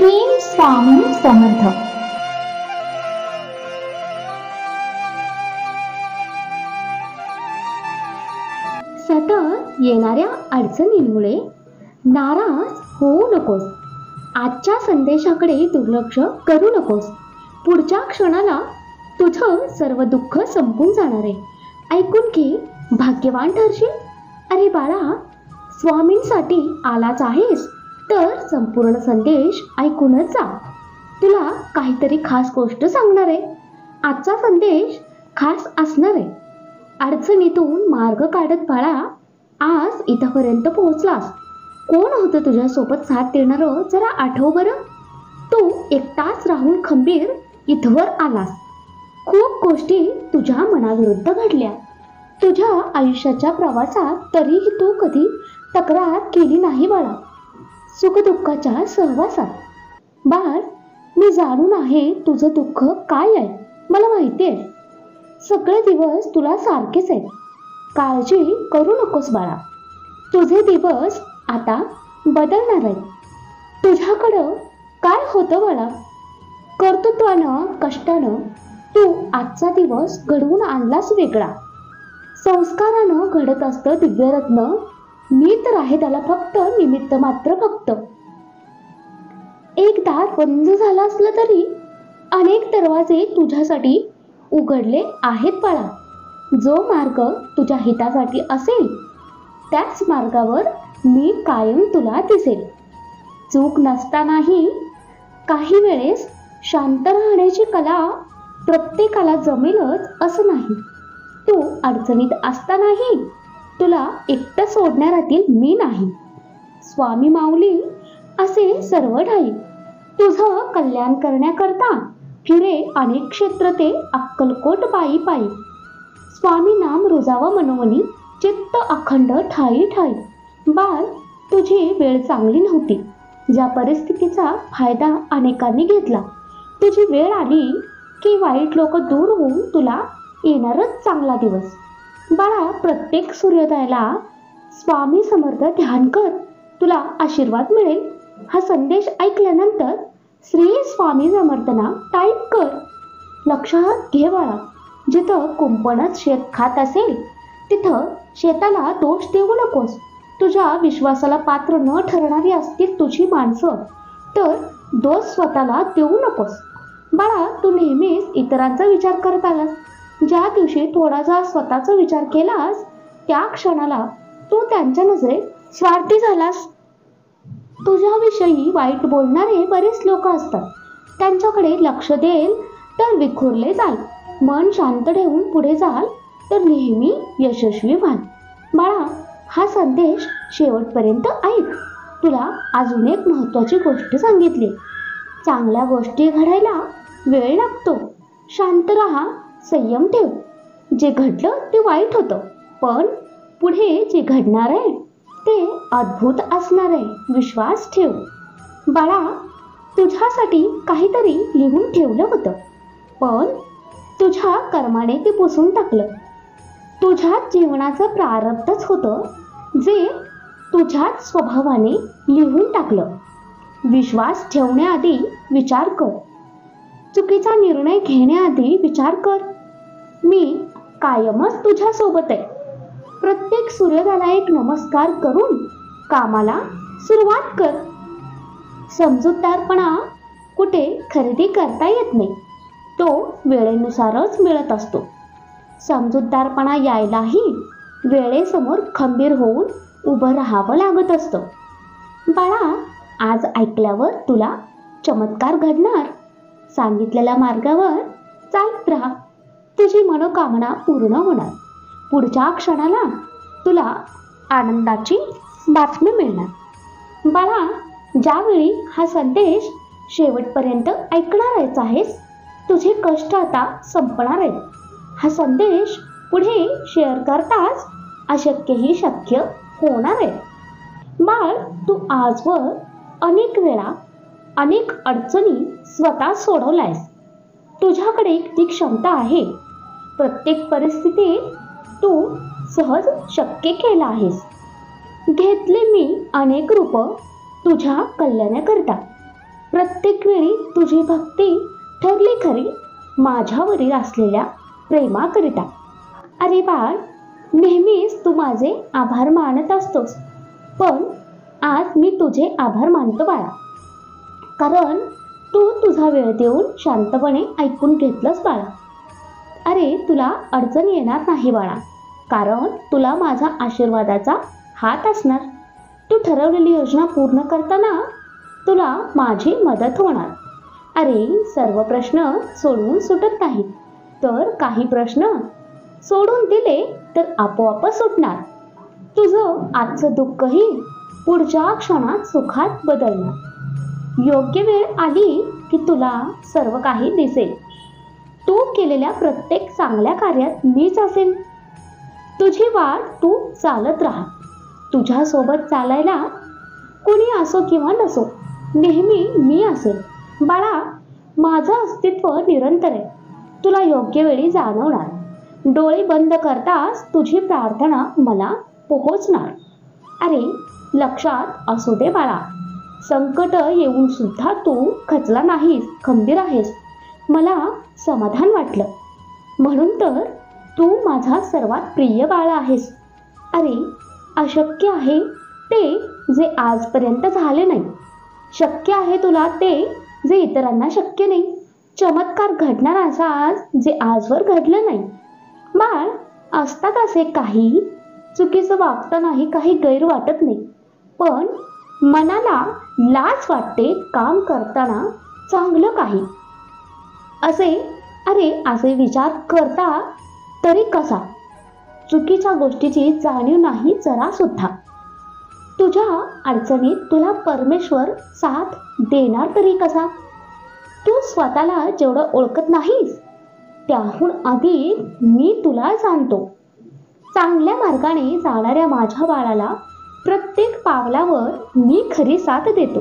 श्री स्वामी समर्थ. सतत येणाऱ्या अडचणींमुळे नाराज होऊ नकोस. आजच्या संदेशाकडे दुर्लक्ष करू नकोस. पुढच्या क्षणाला तुझं सर्व दुःख संपून जाणार आहे. ऐकून की भाग्यवान ठरशील. अरे बाळा, स्वामींसाठी आलाच आहेस तर संपूर्ण संदेश ऐकूनच जा. तुला काहीतरी खास गोष्ट सांगणार आहे. आजचा संदेश खास असणार आहे. अडचणीतून मार्ग काढत बाळा आज इथपर्यंत पोहोचलास. कोण होतं तुझ्यासोबत साथ देणारं जरा आठव बरं. तू एकटाच राहून खंबीर इथवर आलास. खूप गोष्टी तुझ्या मनाविरुद्ध घडल्या तुझ्या आयुष्याच्या प्रवासात, तरीही तू कधी तक्रार केली नाही बाळा. सुखदुःखाच्या सहवासात. बाळ, मी जाणून आहे तुझं दुःख काय आहे. मला माहिती आहे. सगळे दिवस तुला सारखेच आहेत. काळजी करू नकोस बाळा. तुझे दिवस आता बदलणार आहेत. तुझ्याकडं काय होतं बाळा? कर्तृत्वानं, कष्टानं तू आजचा दिवस घडवून आणलास वेगळा. संस्कारानं घडत असतं दिव्यरत्न. मी तर आहे त्याला फक्त निमित्त मात्र. फक्त एक दार बंद झालं असलं तरी अनेक दरवाजे तुझ्यासाठी उघडले आहेत बाळा. जो मार्ग तुझ्या हितासाठी असेल त्याच मार्गावर मी कायम तुला दिसेल. चूक नसतानाही काही वेळेस शांत राहण्याची कला प्रत्येकाला जमेलच असं नाही. तू अडचणीत असतानाही तुला एकटं सोडण्यातील मी नाही. स्वामी माऊली असे सर्व ठाई तुझं कल्याण करण्याकरता फिरे अनेक क्षेत्र ते अक्कलकोट पायी पायी. स्वामी नाम रुजावा मनोमनी चित्त अखंड ठाई ठाई. बाळ, तुझी वेळ चांगली नव्हती. ज्या परिस्थितीचा फायदा अनेकांनी घेतला. तुझी वेळ आली की वाईट लोक दूर होऊन तुला येणारच चांगला दिवस. बाळा, प्रत्येक सूर्योदयाला स्वामी समर्थ ध्यान कर. तुला आशीर्वाद मिळेल. हा संदेश ऐकल्यानंतर श्री स्वामी समर्थना टाईप कर. लक्षात घे बाळा, जिथं कुंपणच शेत खात असेल तिथं शेताला दोष देऊ नकोस. तुझ्या विश्वासाला पात्र न ठरणारी असतील तुझी माणसं तर दोष स्वतःला देऊ नकोस. बाळा, तू नेहमीच इतरांचा विचार करत आलास. ज्या दिवशी थोडासा स्वतःचा विचार केलास त्या क्षणाला तू त्यांच्या नजरेत स्वार्थी झालास. तुझ्याविषयी वाईट बोलणारे बरेच लोक असतात. त्यांच्याकडे लक्ष देल तर विखुरले जाल. मन शांत ठेवून पुढे जाल तर नेहमी यशस्वी व्हाल. बाळा, हा संदेश शेवटपर्यंत ऐक. तुला अजून एक महत्त्वाची गोष्ट सांगितली. चांगल्या गोष्टी घडायला वेळ लागतो. शांत राहा, संयम ठेव. जे घडलं ते वाईट होतं, पण पुढे जे घडणार आहे ते अद्भुत असणार आहे. विश्वास ठेव. बाळा, तुझ्यासाठी काहीतरी लिहून ठेवलं होतं, पण तुझ्या कर्माने ते पुसून टाकलं. तुझ्या जीवनाचं प्रारब्धच होतं जे तुझ्याच स्वभावाने लिहून टाकलं. विश्वास ठेवण्याआधी विचार कर. चुकीचा निर्णय घेण्याआधी विचार कर. मी कायमच तुझ्या सोबत आहे. प्रत्येक सूर्योदयाला एक नमस्कार करून कामाला सुरुवात कर. समजूतदारपणा कुठे खरेदी करता येत नाही. तो वेळेनुसारच मिळत असतो. समजूतदारपणा यायलाही वेळेसमोर खंबीर होऊन उभं राहावं लागत असतं. बाळा, आज ऐकल्यावर तुला चमत्कार घडणार. सांगितलेल्या मार्गावर चालत राहा. तुझी मनोकामना पूर्ण होणार. पुढच्या क्षणाला तुला आनंदाची बातमी मिळणार. बाळा, ज्यावेळी हा संदेश शेवटपर्यंत ऐकणार आहेस तुझे कष्ट आता संपणार आहेत. हा संदेश पुढे शेअर करताच अशक्यही शक्य होणार आहे. बाळ, तू आजवर अनेक वेळा अनेक अडचणी स्वतः सोडवल्यास. तुझ्याकडे ती क्षमता आहे. प्रत्येक परिस्थितीत तू सहज शक्य केला आहेस. घेतले मी अनेक रूप तुझ्या कल्याणाकरता. प्रत्येक प्रत्येक वेळी तुझी भक्ती ठरली खरी माझ्यावरील असलेल्या प्रेमाकरिता. अरे बाळ, नेहमीच तू माझे आभार मानत असतोस, पण आज मी तुझे आभार मानतो बाळा, कारण तू तुझा वेळ देऊन शांतपणे ऐकून घेतलंस बाळा. अरे तुला अडचण येणार नाही बाळा, कारण तुला माझा आशीर्वादाचा हात असणार. तू ठरवलेली योजना पूर्ण करताना तुला माझी मदत होणार. अरे सर्व प्रश्न सोडवून सुटत नाहीत, तर काही प्रश्न सोडून दिले तर आपोआप सुटणार. तुझं आजचं दुःखही पुढच्या क्षणात सुखात बदलणार. योग्य वेळ आली की तुला सर्व काही दिसेल. तू केलेल्या प्रत्येक चांगल्या कार्यात मीच असेन. तुझी वाट तू चालत राहा. तुझ्यासोबत चालायला कोणी असो किंवा नसो, नेहमी मी असेल. बाळा, माझं अस्तित्व निरंतर आहे, तुला योग्य वेळी जाणवणार. डोळे बंद करताच तुझी प्रार्थना मला पोहोचणार. अरे लक्षात असू दे बाळा, संकट येऊन सुद्धा तू खचला नाहीस, खंबीर आहेस. मला समाधान वाटलं, म्हणून तर तू माझा सर्वात प्रिय बाळ आहेस. अरे अशक्य आहे ते जे आजपर्यंत झाले नाही, शक्य आहे तुला ते जे इतरांना शक्य नाही. चमत्कार घडणार असा आज जे आजवर घडलं नाही. बाळ, असतात असे काही चुकीचं वागतानाही काही गैर वाटत नाही, पण मनाला लाज वाटते काम करताना चांगलं काही. असे विचार करता तरी कसा? चुकीच्या गोष्टीची जाणीव नाही जरा सुद्धा. तुझ्या अडचणीत तुला परमेश्वर साथ देणार तरी कसा? तू स्वतःला जेवढं ओळखत नाहीस त्याहून अधिक मी तुला जाणतो. चांगल्या मार्गाने जाणाऱ्या माझ्या बाळाला प्रत्येक पावलावर मी खरी साथ देतो.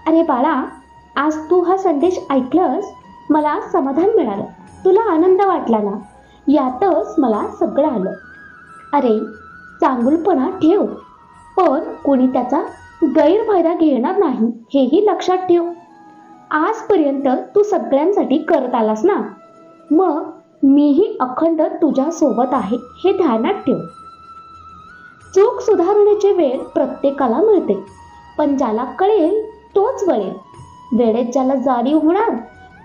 अरे बाळा, आज तू हा संदेश ऐकलंस, मला समाधान मिळालं, तुला आनंद वाटला ना, यातच मला सगळं आलं. अरे चांगुलपणा ठेव, पण कोणी त्याचा गैरफायदा घेणार नाही हेही लक्षात ठेव. आजपर्यंत तू सगळ्यांसाठी करत आलास ना, मग मीही अखंड तुझ्या सोबत आहे हे ध्यानात ठेव. चूक सुधारण्याची वेळ प्रत्येकाला मिळते, पण ज्याला कळेल तोच वळेल. वेळेत ज्याला जाणीव होणार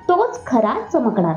तोच खरा चमकणार.